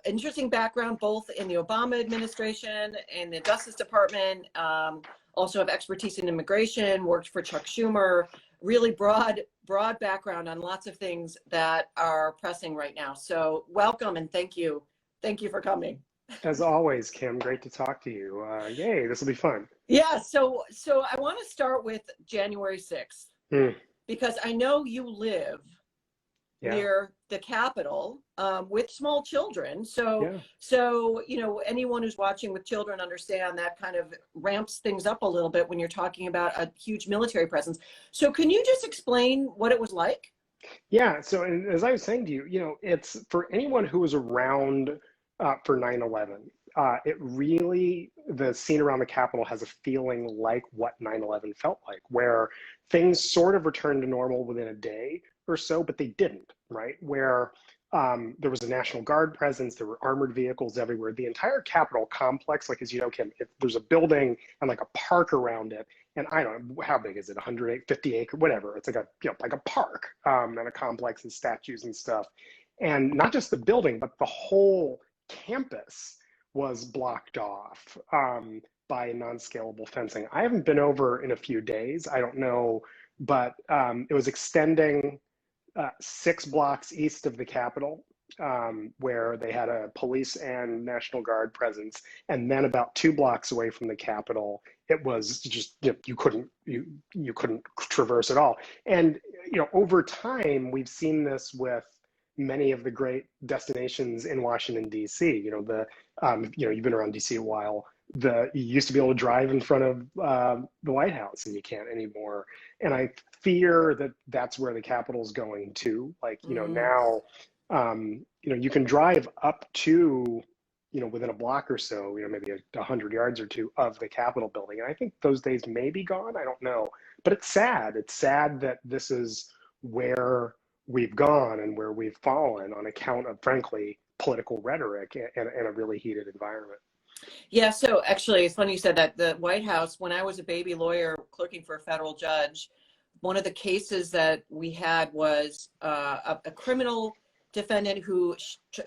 Interesting background, both in the Obama administration and the Justice Department. Also have expertise in immigration, worked for Chuck Schumer, really broad background on lots of things that are pressing right now. So welcome and thank you. Thank you for coming. As always, Kim, great to talk to you. Yay, this will be fun. Yeah, so I want to start with January 6th, because I know you live near the Capitol with small children. So you know, anyone who's watching with children understand that kind of ramps things up a little bit when you're talking about a huge military presence. So can you just explain what it was like? Yeah, so and as I was saying to you, you know, it's for anyone who was around for 9/11, it really, the scene around the Capitol has a feeling like what 9/11 felt like, where things sort of returned to normal within a day or so, but they didn't, right? Where there was a National Guard presence, there were armored vehicles everywhere. The entire Capitol complex, like as you know, Kim, there's a building and like a park around it. And I don't know, how big is it, 150 acre, whatever. It's like a, you know, like a park and a complex and statues and stuff. And not just the building, but the whole campus was blocked off by non-scalable fencing. I haven't been over in a few days. I don't know, but it was extending 6 blocks east of the Capitol, where they had a police and National Guard presence, and then about 2 blocks away from the Capitol, it was just, you know, you couldn't traverse at all. And you know, over time, we've seen this with many of the great destinations in Washington, D.C. You know, you know, you've been around D.C. a while. You used to be able to drive in front of the White House, and you can't anymore. And I fear that that's where the Capitol's going to. Like, you know, now, you know, you can drive up to, you know, within a block or so, you know, maybe 100 yards or 2 of the Capitol building. And I think those days may be gone. I don't know. But it's sad. It's sad that this is where we've gone and where we've fallen on account of, frankly, political rhetoric and a really heated environment. Yeah, so actually, it's funny you said that. The White House, when I was a baby lawyer clerking for a federal judge, one of the cases that we had was a criminal defendant who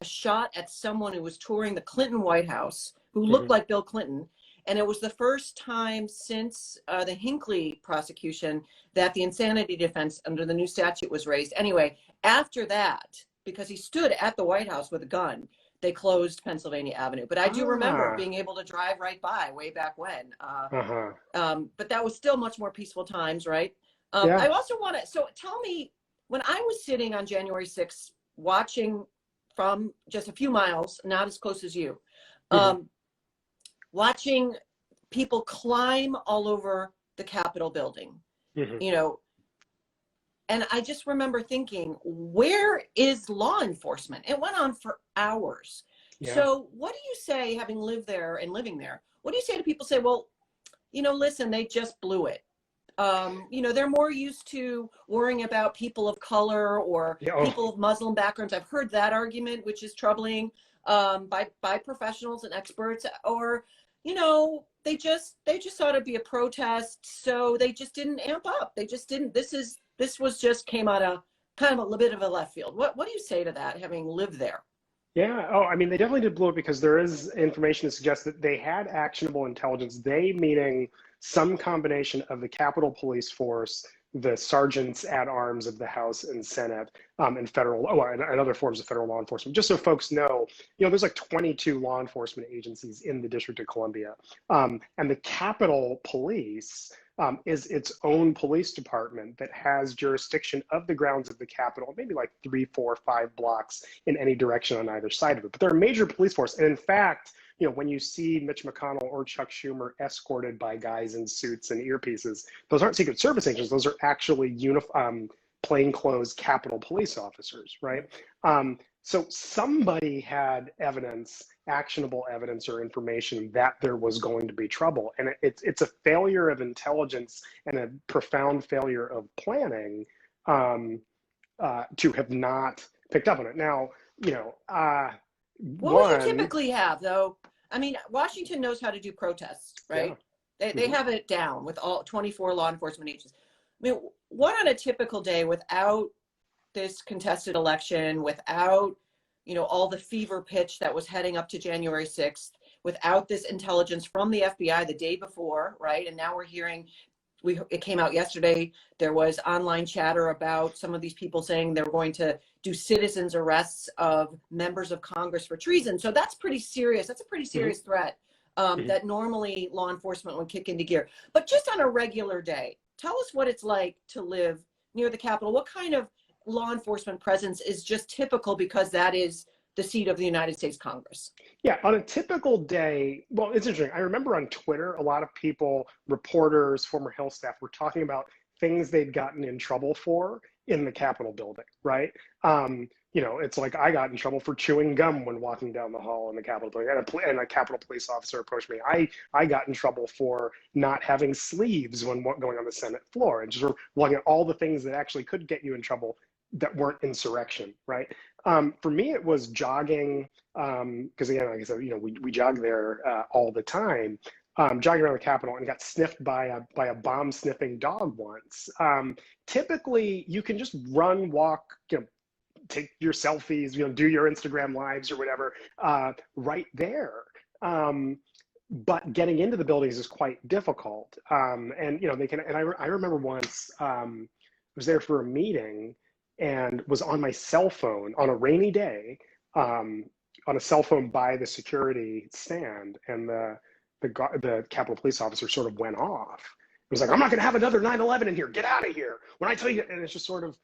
shot at someone who was touring the Clinton White House, who looked like Bill Clinton. And it was the first time since the Hinckley prosecution that the insanity defense under the new statute was raised. Anyway, after that, because he stood at the White House with a gun, they closed Pennsylvania Avenue. But I do remember being able to drive right by way back when. But that was still much more peaceful times, right? I also want to, so tell me, when I was sitting on January 6th, watching from just a few miles, not as close as you, watching people climb all over the Capitol building, you know, and I just remember thinking, where is law enforcement? It went on for hours. So what do you say, having lived there and living there, what do you say to people say, well, you know, listen, they just blew it. You know, they're more used to worrying about people of color or people of Muslim backgrounds. I've heard that argument, which is troubling, by professionals and experts. Or, you know, they just thought it'd be a protest, so they just didn't amp up. They just didn't. This was just came out of kind of a little bit of a left field. What do you say to that, having lived there? Yeah. Oh, I mean, they definitely did blow it because there is information to suggest that they had actionable intelligence. They meaning some combination of the Capitol Police Force, the sergeants at arms of the House and Senate, and federal, and other forms of federal law enforcement. Just so folks know, you know, there's like 22 law enforcement agencies in the District of Columbia, and the Capitol Police is its own police department that has jurisdiction of the grounds of the Capitol, maybe like 3, 4, 5 blocks in any direction on either side of it. But they're a major police force, and in fact, you know, when you see Mitch McConnell or Chuck Schumer escorted by guys in suits and earpieces, those aren't Secret Service agents. Those are actually plainclothes Capitol police officers, right? So somebody had evidence, actionable evidence or information that there was going to be trouble. And it's a failure of intelligence and a profound failure of planning to have not picked up on it. Now, you know, what would you typically have, though? I mean, Washington knows how to do protests, right? Yeah. They have it down with all 24 law enforcement agencies. I mean, what on a typical day without this contested election, without all the fever pitch that was heading up to January 6th without this intelligence from the FBI the day before, right? And now we're hearing, it came out yesterday, there was online chatter about some of these people saying they're going to do citizens arrests of members of Congress for treason. So that's pretty serious. That's a pretty serious threat that normally law enforcement would kick into gear. But just on a regular day, tell us what it's like to live near the Capitol. What kind of law enforcement presence is just typical because that is the seat of the United States Congress? Yeah, on a typical day, well, it's interesting. I remember on Twitter, a lot of people, reporters, former Hill staff, were talking about things they'd gotten in trouble for in the Capitol building, right? It's like I got in trouble for chewing gum when walking down the hall in the Capitol building, and a Capitol police officer approached me. I got in trouble for not having sleeves when going on the Senate floor, and just looking at all the things that actually could get you in trouble that weren't insurrection, right? For me, it was jogging, because again, like I said, we jog there all the time. Jogging around the Capitol and got sniffed by a bomb sniffing dog once. Typically, you can just run, walk, take your selfies, do your Instagram lives or whatever, right there. But getting into the buildings is quite difficult. And they can. And I remember once I was there for a meeting and was on my cell phone on a rainy day, on a cell phone by the security stand, and the Capitol police officer sort of went off. It was like, I'm not going to have another 9/11 in here. Get out of here. When I tell you, and it's just sort of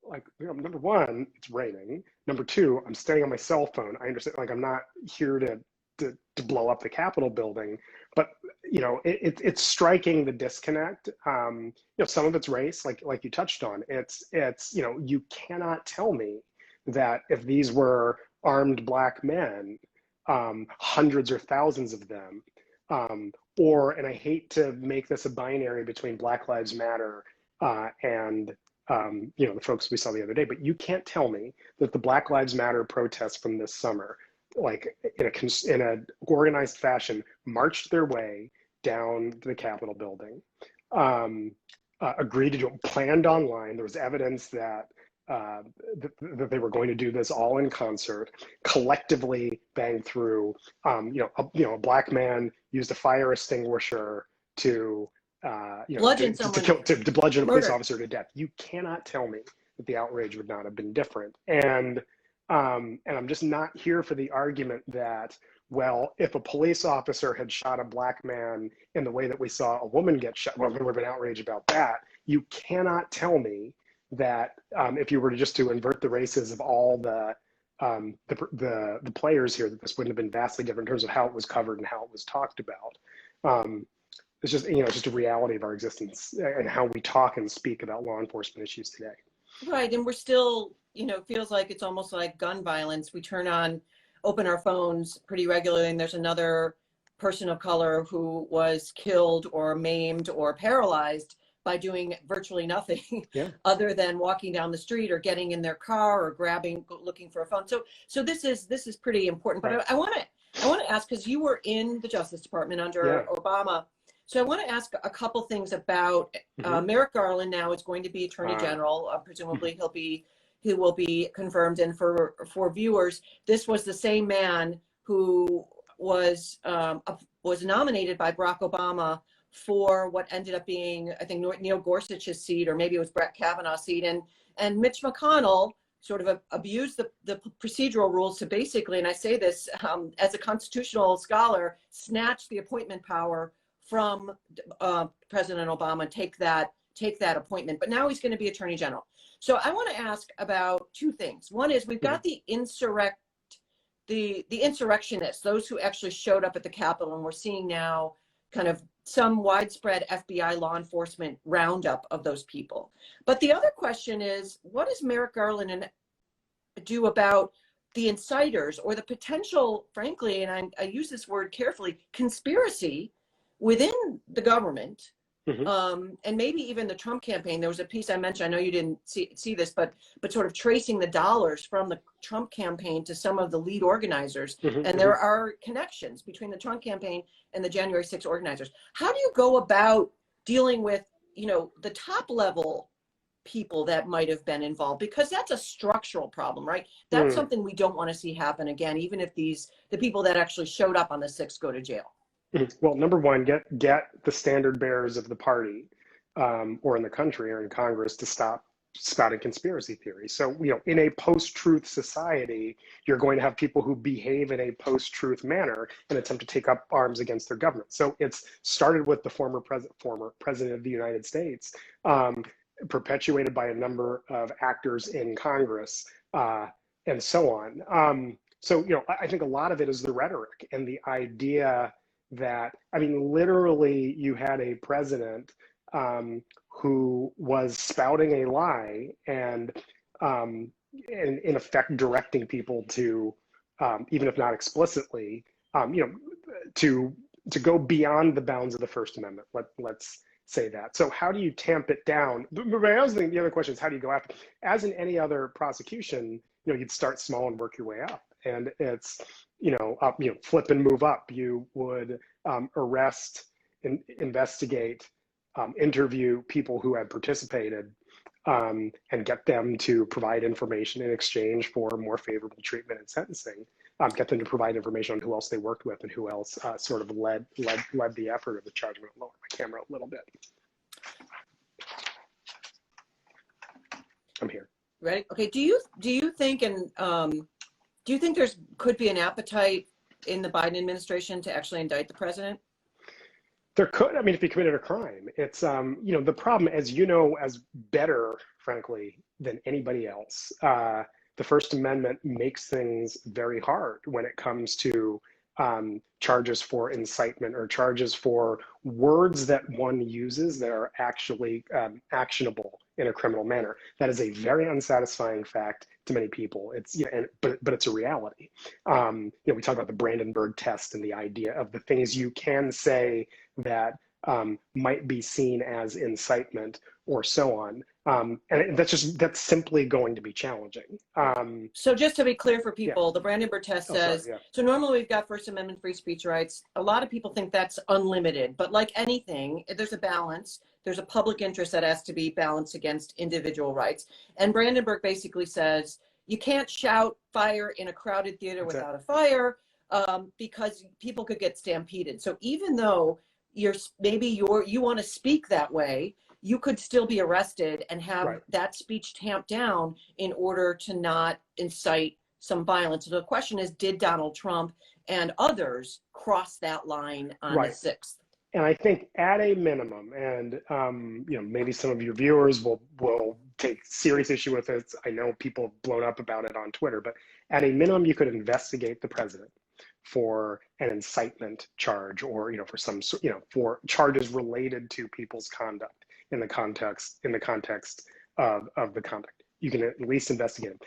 like, number one, it's raining. Number two, I'm staying on my cell phone. I understand, like, I'm not here to blow up the Capitol building, but it's striking the disconnect. Some of it's race, like you touched on. It's you cannot tell me that if these were armed Black men, hundreds or thousands of them, and I hate to make this a binary between Black Lives Matter and the folks we saw the other day, but you can't tell me that the Black Lives Matter protests from this summer, like in a organized fashion, marched their way down to the Capitol building, agreed to do it, planned online. There was evidence that that they were going to do this all in concert, collectively banged through. A Black man used a fire extinguisher to bludgeon someone, to bludgeon a police officer to death. You cannot tell me that the outrage would not have been different. And I'm just not here for the argument that, well, if a police officer had shot a Black man in the way that we saw a woman get shot, well, there would have been outrage about that. You cannot tell me that if you were to invert the races of all the players here, that this wouldn't have been vastly different in terms of how it was covered and how it was talked about. It's just, it's just a reality of our existence and how we talk and speak about law enforcement issues today. Right, and we're still, feels like it's almost like gun violence. We open our phones pretty regularly, and there's another person of color who was killed or maimed or paralyzed by doing virtually nothing other than walking down the street or getting in their car or looking for a phone. So this is pretty important. But right. I want to ask, because you were in the Justice Department under Obama. So I want to ask a couple things about Merrick Garland. Now is going to be Attorney General. Presumably he will be confirmed. And for viewers, this was the same man who was nominated by Barack Obama for what ended up being, I think, Neil Gorsuch's seat, or maybe it was Brett Kavanaugh's seat. And Mitch McConnell sort of abused the procedural rules to basically, and I say this as a constitutional scholar, snatch the appointment power from President Obama, take that appointment. But now he's going to be Attorney General. So I want to ask about two things. One is we've got the insurrectionists, those who actually showed up at the Capitol, and we're seeing now kind of some widespread FBI law enforcement roundup of those people. But the other question is, what does Merrick Garland do about the inciters or the potential, frankly, and I use this word carefully, conspiracy within the government, and maybe even the Trump campaign? There was a piece I mentioned, I know you didn't see this, but sort of tracing the dollars from the Trump campaign to some of the lead organizers. And there are connections between the Trump campaign and the January 6th organizers. How do you go about dealing with, the top level people that might have been involved, because that's a structural problem, right? That's something we don't want to see happen again, even if the people that actually showed up on the 6th go to jail. Well, number one, get the standard bearers of the party or in the country or in Congress to stop spouting conspiracy theories. So, in a post-truth society, you're going to have people who behave in a post-truth manner and attempt to take up arms against their government. So it's started with the former president of the United States, perpetuated by a number of actors in Congress, and so on. So, I think a lot of it is the rhetoric and the idea that, literally you had a president who was spouting a lie and in effect directing people to, even if not explicitly, to go beyond the bounds of the First Amendment. Let's say that. So how do you tamp it down? But I also think the other question is, how do you go after? As in any other prosecution, you'd start small and work your way up. And it's, flip and move up. You would arrest, investigate, interview people who had participated, and get them to provide information in exchange for more favorable treatment and sentencing. Get them to provide information on who else they worked with and who else sort of led the effort of the charge. I'm going to lower my camera a little bit. I'm here. Ready? Okay. Do you think do you think could be an appetite in the Biden administration to actually indict the president? There could. If he committed a crime. It's the problem, as you know, as better, frankly, than anybody else. The First Amendment makes things very hard when it comes to charges for incitement or charges for words that one uses that are actually actionable in a criminal manner. That is a very unsatisfying fact to many people. It's but it's a reality. We talk about the Brandenburg test and the idea of the things you can say that might be seen as incitement or so on. And that's simply going to be challenging. So just to be clear for people, the Brandenburg test says, so normally we've got First Amendment free speech rights. A lot of people think that's unlimited, but like anything, there's a balance. There's a public interest that has to be balanced against individual rights. And Brandenburg basically says, you can't shout fire in a crowded theater without a fire, because people could get stampeded. So even though you want to speak that way, you could still be arrested and have that speech tamped down in order to not incite some violence. So the question is, did Donald Trump and others cross that line on the 6th? And I think at a minimum, and maybe some of your viewers will take serious issue with it. I know people have blown up about it on Twitter, but at a minimum, you could investigate the president for an incitement charge, or for some for charges related to people's conduct in the context of the conduct. You can at least investigate it.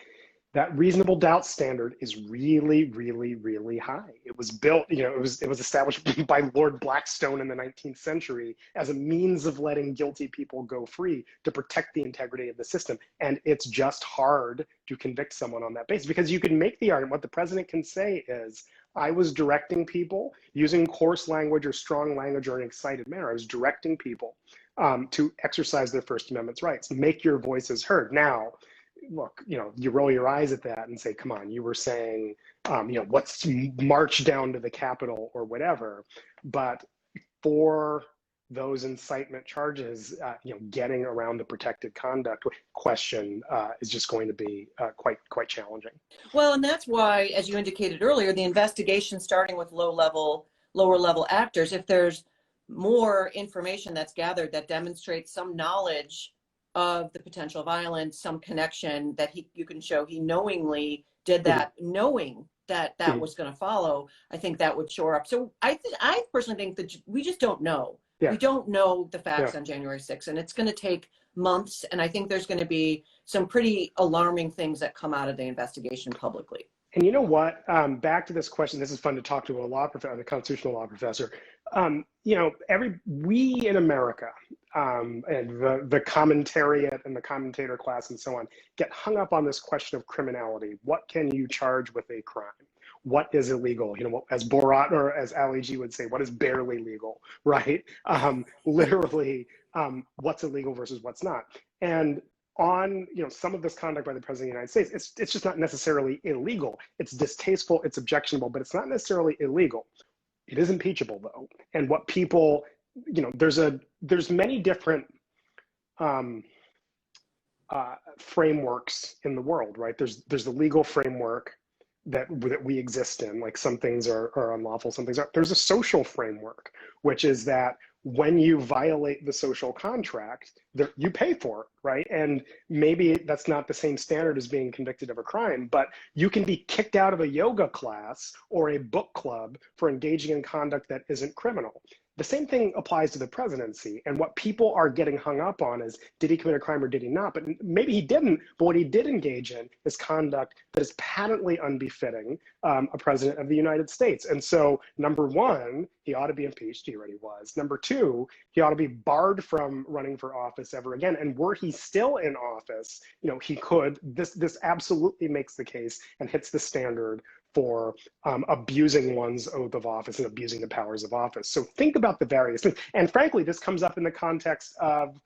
That reasonable doubt standard is really, really, really high. It was built, it was established by Lord Blackstone in the 19th century as a means of letting guilty people go free to protect the integrity of the system. And it's just hard to convict someone on that basis, because you can make the argument, what the president can say is, I was directing people using coarse language or strong language or an excited manner. I was directing people to exercise their First Amendment rights. Make your voices heard. Now, look, you roll your eyes at that and say, come on, you were saying, let's march down to the Capitol or whatever. But for those incitement charges, getting around the protected conduct question is just going to be quite challenging. Well, and that's why, as you indicated earlier, the investigation starting with lower level actors, if there's more information that's gathered that demonstrates some knowledge of the potential violence, some connection that you can show he knowingly did that, knowing that was going to follow, I think that would shore up. So I personally think that we just don't know. We don't know the facts on January 6th, and it's going to take months. And I think there's going to be some pretty alarming things that come out of the investigation publicly. And you know what? Back to this question. This is fun to talk to a constitutional law professor. We in America, and the commentariat and the commentator class and so on, get hung up on this question of criminality. What can you charge with a crime? What is illegal? As Borat or as Ali G would say, what is barely legal, right? Literally, what's illegal versus what's not. And on, some of this conduct by the president of the United States, it's just not necessarily illegal. It's distasteful, it's objectionable, but it's not necessarily illegal. It is impeachable though. And what people, there's many different frameworks in the world, right? There's the legal framework that we exist in, like some things are unlawful, some things aren't. There's a social framework, which is that when you violate the social contract, you pay for it, right? And maybe that's not the same standard as being convicted of a crime, but you can be kicked out of a yoga class or a book club for engaging in conduct that isn't criminal. The same thing applies to the presidency. And what people are getting hung up on is, did he commit a crime or did he not? But maybe he didn't, but what he did engage in is conduct that is patently unbefitting a president of the United States. And so, number one, he ought to be impeached. He already was. Number two, he ought to be barred from running for office ever again. And were he still in office, he could. This absolutely makes the case and hits the standard for abusing one's oath of office and abusing the powers of office. So think about the various things. And frankly, this comes up in the context of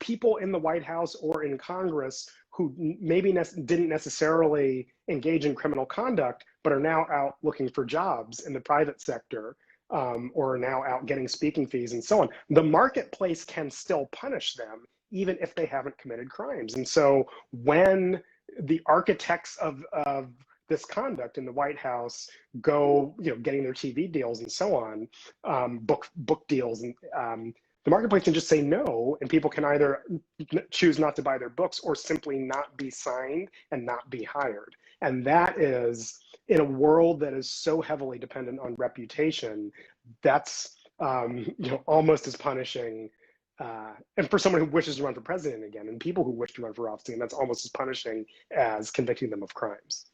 people in the White House or in Congress who maybe didn't necessarily engage in criminal conduct, but are now out looking for jobs in the private sector, or are now out getting speaking fees and so on. The marketplace can still punish them even if they haven't committed crimes. And so when the architects of this conduct in the White House go, getting their TV deals and so on, book deals, and the marketplace can just say no, and people can either choose not to buy their books or simply not be signed and not be hired. And that is, in a world that is so heavily dependent on reputation, that's almost as punishing. And for someone who wishes to run for president again, and people who wish to run for office again, that's almost as punishing as convicting them of crimes.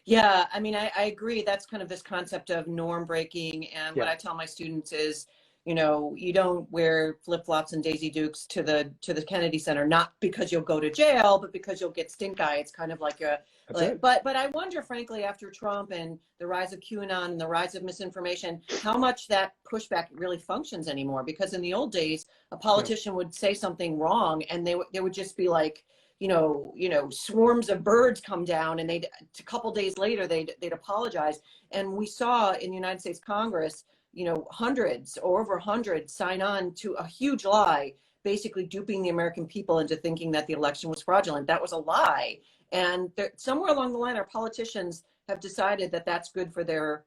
Yeah, I mean, I agree. That's kind of this concept of norm breaking. And what I tell my students is, you don't wear flip-flops and Daisy Dukes to the Kennedy Center, not because you'll go to jail, but because you'll get stink eye. It's kind of like but I wonder, frankly, after Trump and the rise of QAnon and the rise of misinformation, how much that pushback really functions anymore. Because in the old days, a politician would say something wrong and they would just be like, swarms of birds come down, and a couple days later they'd apologize. And we saw in the United States Congress, hundreds or over 100 sign on to a huge lie, basically duping the American people into thinking that the election was fraudulent. That was a lie. And somewhere along the line, our politicians have decided that that's good for their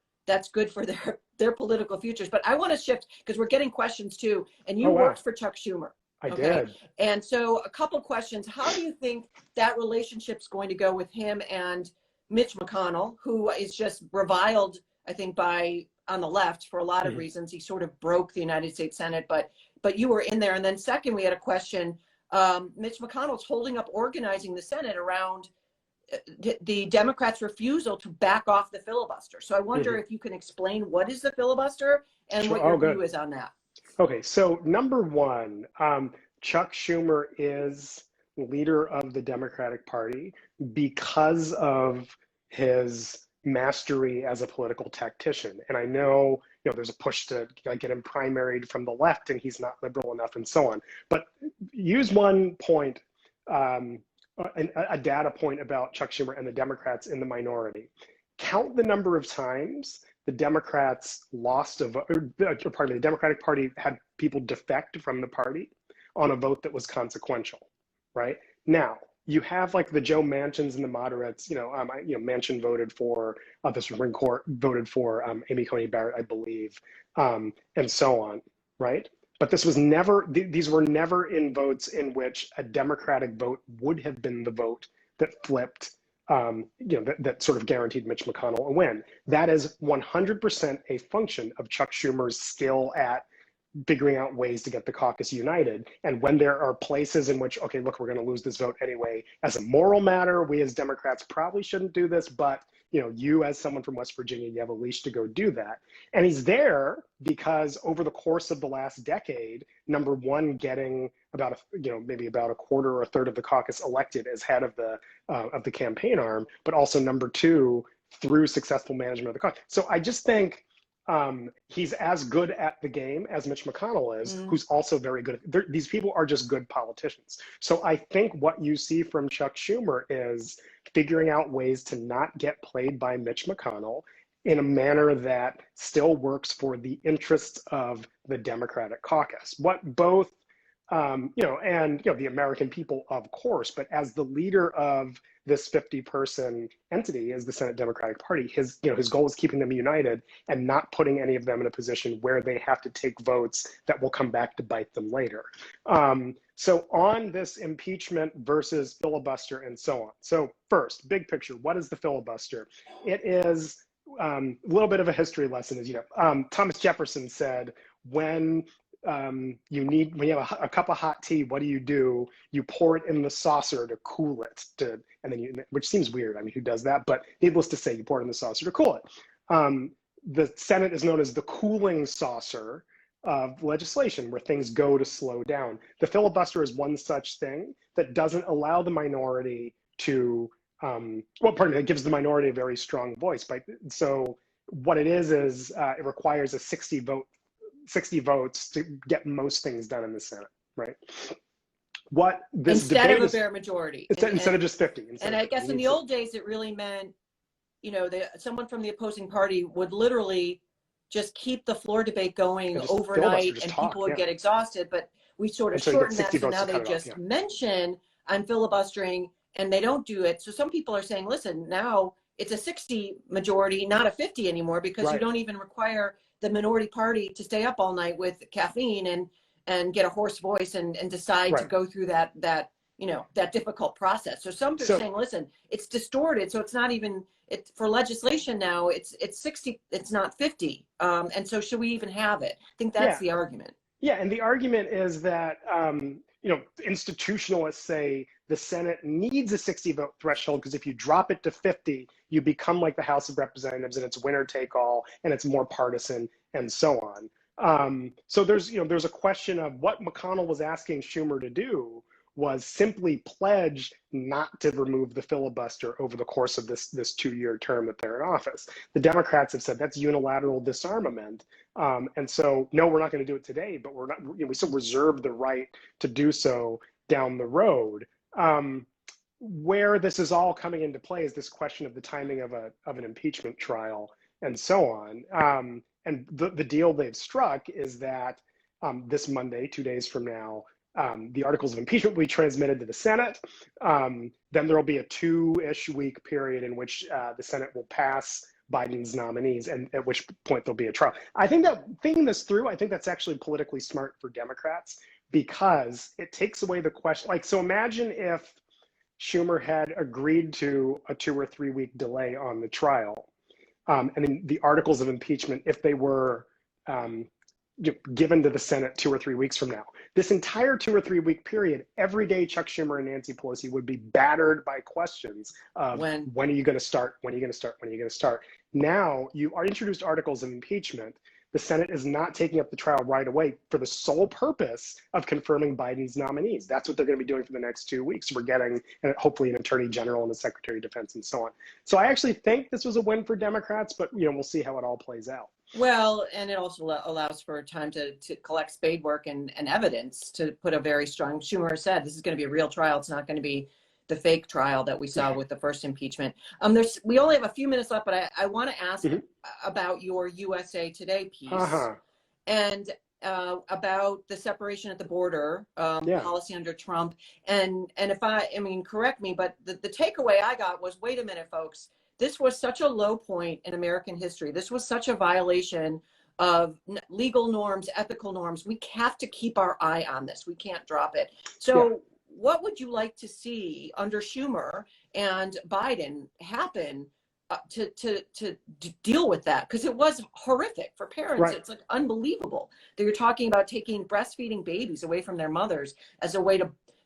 political futures. But I want to shift, because we're getting questions too. And you worked for Chuck Schumer. I did. And so a couple questions. How do you think that relationship's going to go with him and Mitch McConnell, who is just reviled, I think, on the left for a lot of reasons? He sort of broke the United States Senate, but you were in there. And then second, we had a question. Mitch McConnell's holding up organizing the Senate around the Democrats' refusal to back off the filibuster. So I wonder if you can explain what is the filibuster and what your view is on that. Okay, so number one, Chuck Schumer is leader of the Democratic Party because of his mastery as a political tactician. And I know, there's a push to get him primaried from the left, and he's not liberal enough and so on. But use one point, a data point about Chuck Schumer and the Democrats in the minority. Count the number of times the Democrats lost a vote, the Democratic Party had people defect from the party on a vote that was consequential, right? Now, you have like the Joe Manchins and the moderates, Manchin voted for, the Supreme Court voted for Amy Coney Barrett, I believe, and so on, right? But this was never, these were never in votes in which a Democratic vote would have been the vote that flipped, that sort of guaranteed Mitch McConnell a win. That is 100% a function of Chuck Schumer's skill at figuring out ways to get the caucus united. And when there are places in which, okay, look, we're going to lose this vote anyway, as a moral matter, we as Democrats probably shouldn't do this, but you as someone from West Virginia, you have a leash to go do that. And he's there because over the course of the last decade, number one, getting about maybe about a quarter or a third of the caucus elected as head of the campaign arm, but also number two, through successful management of the caucus. So I just think He's as good at the game as Mitch McConnell is, who's also very good. These people are just good politicians. So I think what you see from Chuck Schumer is figuring out ways to not get played by Mitch McConnell in a manner that still works for the interests of the Democratic caucus. What both, the American people, of course, but as the leader of this 50-person entity, as the Senate Democratic Party, his goal is keeping them united and not putting any of them in a position where they have to take votes that will come back to bite them later. So on this impeachment versus filibuster and so on. So first, big picture, what is the filibuster? It is a little bit of a history lesson, as you know. Thomas Jefferson said, when you have a cup of hot tea, what do? You pour it in the saucer to cool it, which seems weird. I mean, who does that? But needless to say, you pour it in the saucer to cool it. The Senate is known as the cooling saucer of legislation, where things go to slow down. The filibuster is one such thing that doesn't allow the minority to, it gives the minority a very strong voice. So what it is it requires a 60 votes to get most things done in the Senate, right? What this instead of a bare majority, instead of just 50. And I guess in the old days, it really meant, someone from the opposing party would literally just keep the floor debate going overnight, and people would get exhausted. But we sort of shortened that, so now they just mention, I'm filibustering, and they don't do it. So some people are saying, listen, now it's a 60 majority, not a 50 anymore, because you don't even require the minority party to stay up all night with caffeine and get a hoarse voice and decide to go through that difficult process. So some are saying, listen, it's distorted, so it's not even, for legislation now, it's 60, it's not 50. And so should we even have it? I think that's the argument. Yeah, and the argument is that, institutionalists say the Senate needs a 60 vote threshold, because if you drop it to 50, you become like the House of Representatives, and it's winner take all, and it's more partisan, and so on. So there's a question of what McConnell was asking Schumer to do was simply pledge not to remove the filibuster over the course of this 2-year term that they're in office. The Democrats have said that's unilateral disarmament. And so, no, we're not going to do it today, but we still reserve the right to do so down the road. Where this is all coming into play is this question of the timing of an impeachment trial and so on. And the deal they've struck is that this Monday, 2 days from now, the articles of impeachment will be transmitted to the Senate. Then there will be a 2-ish week period in which the Senate will pass Biden's nominees, and at which point there'll be a trial. I think that thinking this through, I think that's actually politically smart for Democrats, because it takes away the question. So imagine if Schumer had agreed to a 2 or 3 week delay on the trial. And then the articles of impeachment, if they were given to the Senate 2 or 3 weeks from now, this entire 2 or 3 week period, every day Chuck Schumer and Nancy Pelosi would be battered by questions of when are you going to start? When are you going to start? When are you going to start? Now you are introduced articles of impeachment. The Senate is not taking up the trial right away for the sole purpose of confirming Biden's nominees. That's what they're going to be doing for the next 2 weeks. We're getting hopefully an attorney general and a secretary of defense and so on. So I actually think this was a win for Democrats, but we'll see how it all plays out. Well, and it also allows for time to collect spade work and evidence to put a very strong, Schumer said, this is going to be a real trial. It's not going to be the fake trial that we saw with the first impeachment. We only have a few minutes left, but I want to ask about your USA Today piece and about the separation at the border policy under Trump. And if correct me, but the takeaway I got was, wait a minute, folks, this was such a low point in American history. This was such a violation of legal norms, ethical norms. We have to keep our eye on this. We can't drop it. So what would you like to see under Schumer and Biden happen to deal with that? Because it was horrific for parents. It's like unbelievable that you're talking about taking breastfeeding babies away from their mothers as a way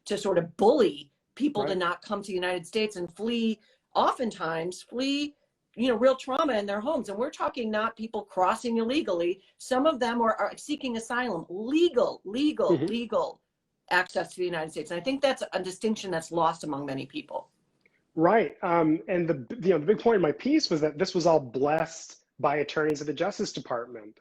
to sort of bully people to not come to the United States and oftentimes flee real trauma in their homes. And we're talking not people crossing illegally. Some of them are seeking asylum, legal access to the United States. And I think that's a distinction that's lost among many people. Right. And the big point in my piece was that this was all blessed by attorneys at the Justice Department.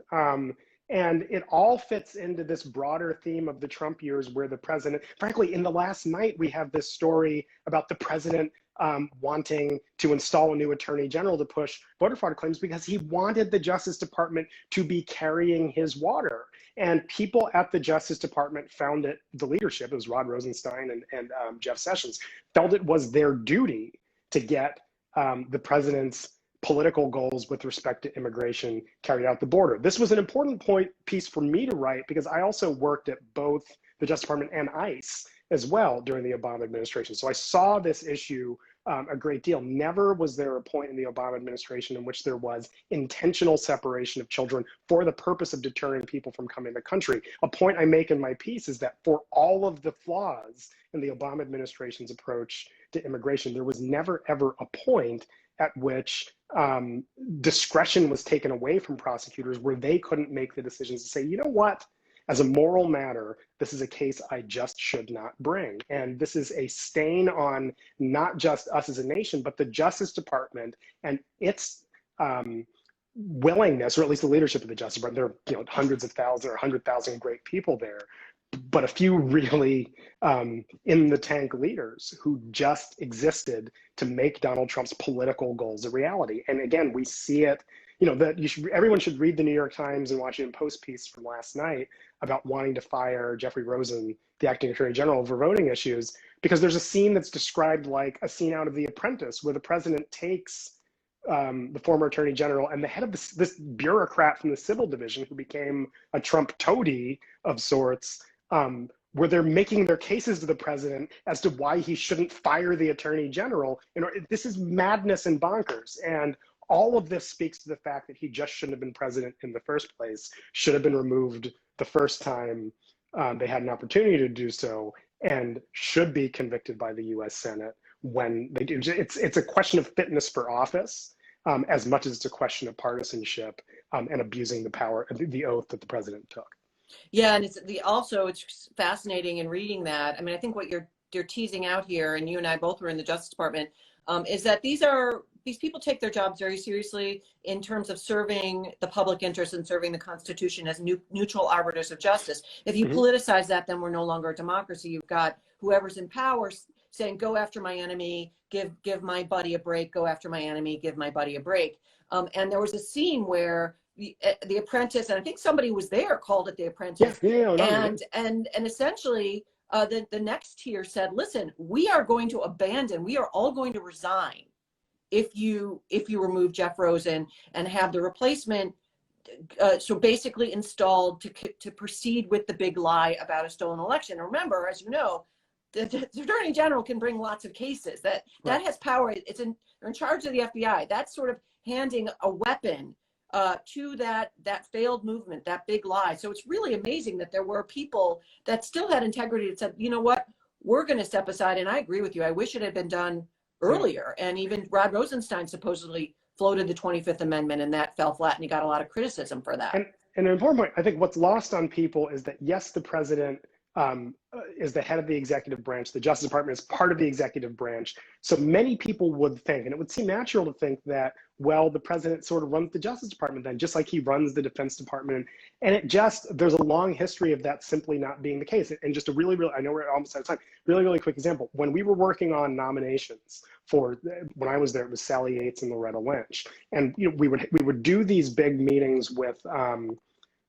And it all fits into this broader theme of the Trump years where the president, frankly, in the last night, we have this story about the president wanting to install a new attorney general to push voter fraud claims because he wanted the Justice Department to be carrying his water. And people at the Justice Department found it, the leadership, it was Rod Rosenstein and Jeff Sessions, felt it was their duty to get the president's political goals with respect to immigration carried out the border. This was an important piece for me to write because I also worked at both the Justice Department and ICE as well during the Obama administration. So I saw this issue a great deal. Never was there a point in the Obama administration in which there was intentional separation of children for the purpose of deterring people from coming to the country. A point I make in my piece is that for all of the flaws in the Obama administration's approach to immigration, there was never ever a point at which discretion was taken away from prosecutors where they couldn't make the decisions to say, you know what, as a moral matter, this is a case I just should not bring. And this is a stain on not just us as a nation, but the Justice Department and its willingness, or at least the leadership of the Justice Department. There are hundreds of thousands or 100,000 great people there, but a few really in the tank leaders who just existed to make Donald Trump's political goals a reality. And again, we see it, that everyone should read the New York Times and Washington Post piece from last night about wanting to fire Jeffrey Rosen, the acting attorney general, over voting issues, because there's a scene that's described like a scene out of The Apprentice where the president takes the former attorney general and the head of this bureaucrat from the civil division who became a Trump toady of sorts, where they're making their cases to the president as to why he shouldn't fire the attorney general. This is madness and bonkers. And all of this speaks to the fact that he just shouldn't have been president in the first place, should have been removed the first time they had an opportunity to do so, and should be convicted by the US Senate when they do. It's a question of fitness for office as much as it's a question of partisanship and abusing the power, the oath that the president took. Yeah, and it's fascinating in reading that. I mean, I think what you're teasing out here, and you and I both were in the Justice Department, is that these people take their jobs very seriously in terms of serving the public interest and serving the Constitution as neutral arbiters of justice. If you politicize that, then we're no longer a democracy. You've got whoever's in power saying, "Go after my enemy, give my buddy a break. Go after my enemy, give my buddy a break." And there was a scene where the Apprentice, and I think somebody was there, called it The Apprentice. And essentially the next tier said, listen, we are going to abandon, we are all going to resign if you remove Jeff Rosen and have the replacement so basically installed to proceed with the big lie about a stolen election. And remember, as you know, the Attorney General can bring lots of cases. That has power. They're in charge of the FBI. That's sort of handing a weapon to that failed movement, that big lie. So it's really amazing that there were people that still had integrity that said, you know what, we're going to step aside. And I agree with you. I wish it had been done earlier. And even Rod Rosenstein supposedly floated the 25th Amendment, and that fell flat, and he got a lot of criticism for that. And an important point, I think what's lost on people is that, yes, the president is the head of the executive branch. The Justice Department is part of the executive branch. So many people would think, and it would seem natural to think that, well, the president sort of runs the Justice Department then, just like he runs the Defense Department. And there's a long history of that simply not being the case. And just a really, I know we're almost out of time, really quick example. When we were working on nominations when I was there, it was Sally Yates and Loretta Lynch. And we would do these big meetings with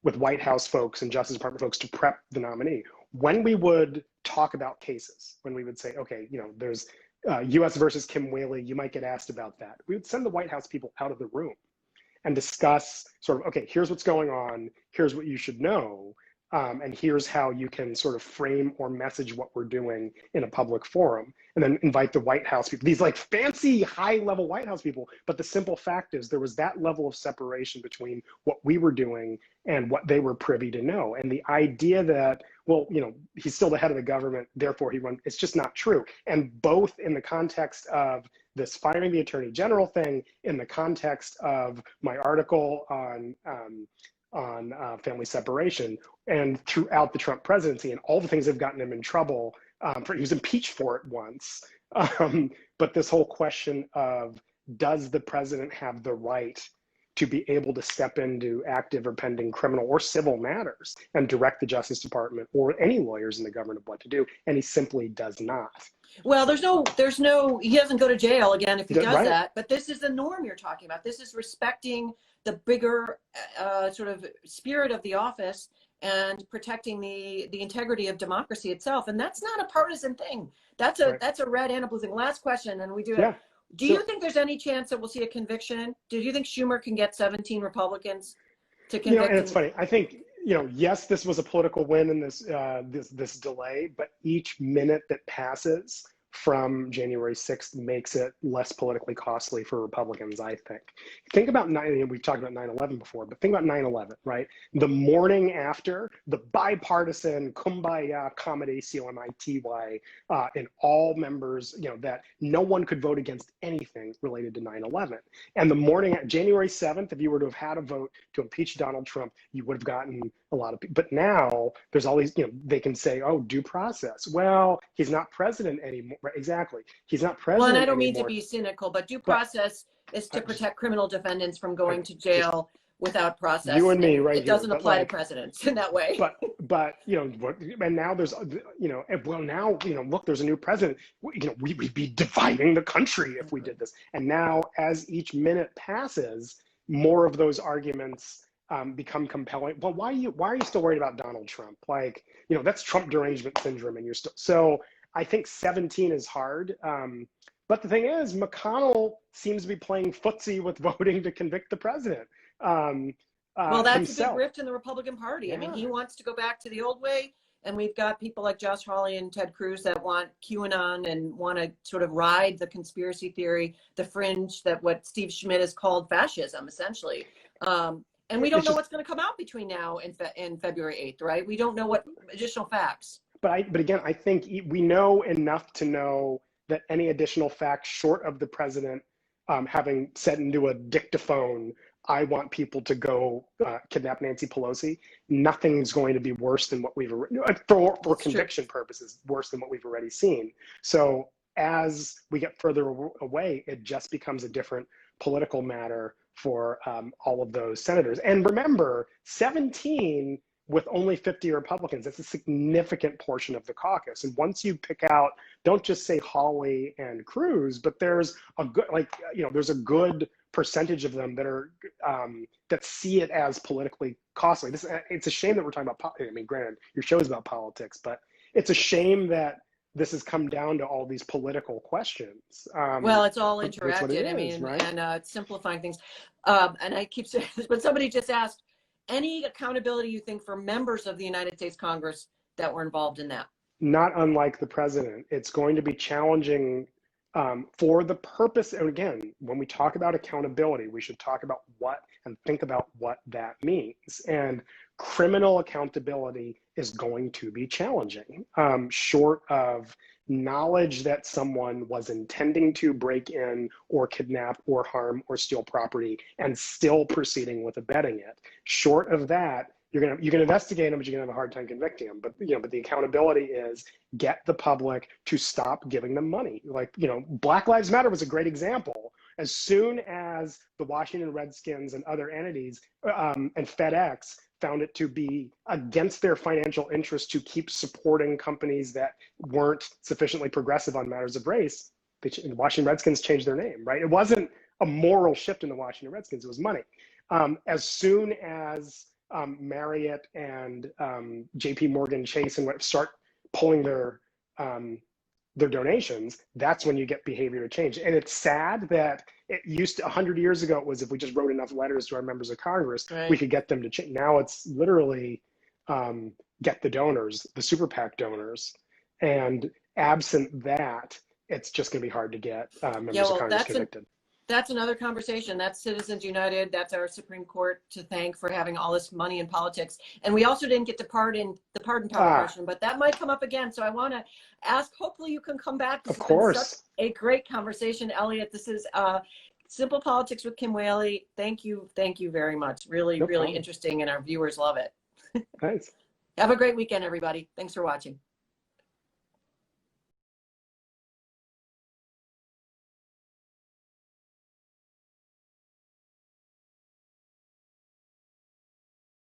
White House folks and Justice Department folks to prep the nominee. When we would talk about cases, when we would say, okay, there's US versus Kim Wehle, you might get asked about that. We would send the White House people out of the room and discuss sort of, okay, here's what's going on, here's what you should know, and here's how you can sort of frame or message what we're doing in a public forum, and then invite the White House people, these like fancy high-level White House people. But the simple fact is there was that level of separation between what we were doing and what they were privy to know. And the idea that, well, he's still the head of the government, therefore he runs, it's just not true. And both in the context of this firing the attorney general thing, in the context of my article on family separation, and throughout the Trump presidency, and all the things that have gotten him in trouble. He was impeached for it once. But this whole question of, does the president have the right to be able to step into active or pending criminal or civil matters and direct the Justice Department or any lawyers in the government of what to do, and he simply does not. Well, there's no, he doesn't go to jail again if he does Right. that, but this is the norm you're talking about. This is respecting the bigger sort of spirit of the office and protecting the integrity of democracy itself. And that's not a partisan thing. That's a red and a blue thing. Last question, and we do it. Yeah. Do you think there's any chance that we'll see a conviction? Do you think Schumer can get 17 Republicans to convict? And it's funny. I think, yes, this was a political win in this delay, but each minute that passes from January 6th makes it less politically costly for Republicans, I think. Think about we've talked about 9/11 before, but think about 9/11, right? The morning after, the bipartisan kumbaya accommodation MITY and all members, that no one could vote against anything related to 9/11. And the morning, January 7th, if you were to have had a vote to impeach Donald Trump, you would have gotten a lot of people. But now there's all these, they can say, oh, due process. Well, he's not president anymore. Right, exactly. He's not president Well, and I don't mean anymore. to be cynical, but due process is to protect criminal defendants from going to jail without process. You and me, right? It doesn't apply to presidents in that way. But and now there's look, there's a new president. We'd be dividing the country if we did this. And now, as each minute passes, more of those arguments become compelling. Well, why are you still worried about Donald Trump? Like, that's Trump derangement syndrome, and you're still. So I think 17 is hard. But the thing is, McConnell seems to be playing footsie with voting to convict the president. Well, that's himself. a big rift in the Republican Party. Yeah. I mean, he wants to go back to the old way. And we've got people like Josh Hawley and Ted Cruz that want QAnon and want to sort of ride the conspiracy theory, the fringe, that what Steve Schmidt has called fascism, essentially. And we don't know what's going to come out between now and February 8th, right? We don't know what additional facts. But again, I think we know enough to know that any additional facts short of the president having said into a dictaphone, I want people to go kidnap Nancy Pelosi, nothing's going to be worse than what we've for conviction purposes, worse than what we've already seen. So as we get further away, it just becomes a different political matter for all of those senators. And remember, 17 with only 50 Republicans, that's a significant portion of the caucus. And once you pick out, don't just say Hawley and Cruz, but there's a good, there's a good percentage of them that are that see it as politically costly. It's a shame that we're talking about. I mean, granted, your show is about politics, but it's a shame that this has come down to all these political questions. Well, it's all interacted. Right? And it's simplifying things. And I keep saying this, but somebody just asked, any accountability you think for members of the United States Congress that were involved in that? Not unlike the president. It's going to be challenging for the purpose. And again, when we talk about accountability, we should talk about and think about what that means. And criminal accountability is going to be challenging, short of knowledge that someone was intending to break in or kidnap or harm or steal property and still proceeding with abetting it. Short of that, you can investigate them, but you're gonna have a hard time convicting them. But but the accountability is get the public to stop giving them money. Black Lives Matter was a great example. As soon as the Washington Redskins and other entities and FedEx found it to be against their financial interest to keep supporting companies that weren't sufficiently progressive on matters of race, the Washington Redskins changed their name, right? It wasn't a moral shift in the Washington Redskins, it was money. As soon as Marriott and JP Morgan Chase and start pulling their donations, that's when you get behavior to change. And it's sad that it used to, 100 years ago, it was if we just wrote enough letters to our members of Congress, we could get them to change. Now it's literally get the donors, the super PAC donors. And absent that, it's just going to be hard to get members of Congress convicted. That's another conversation. That's Citizens United. That's our Supreme Court to thank for having all this money in politics. And we also didn't get to the pardon power question, but that might come up again. So I want to ask, hopefully you can come back. Of course. Such a great conversation, Elliot. This is Simple Politics with Kim Wehle. Thank you. Thank you very much. Really, really interesting, and our viewers love it. Thanks. Have a great weekend, everybody. Thanks for watching.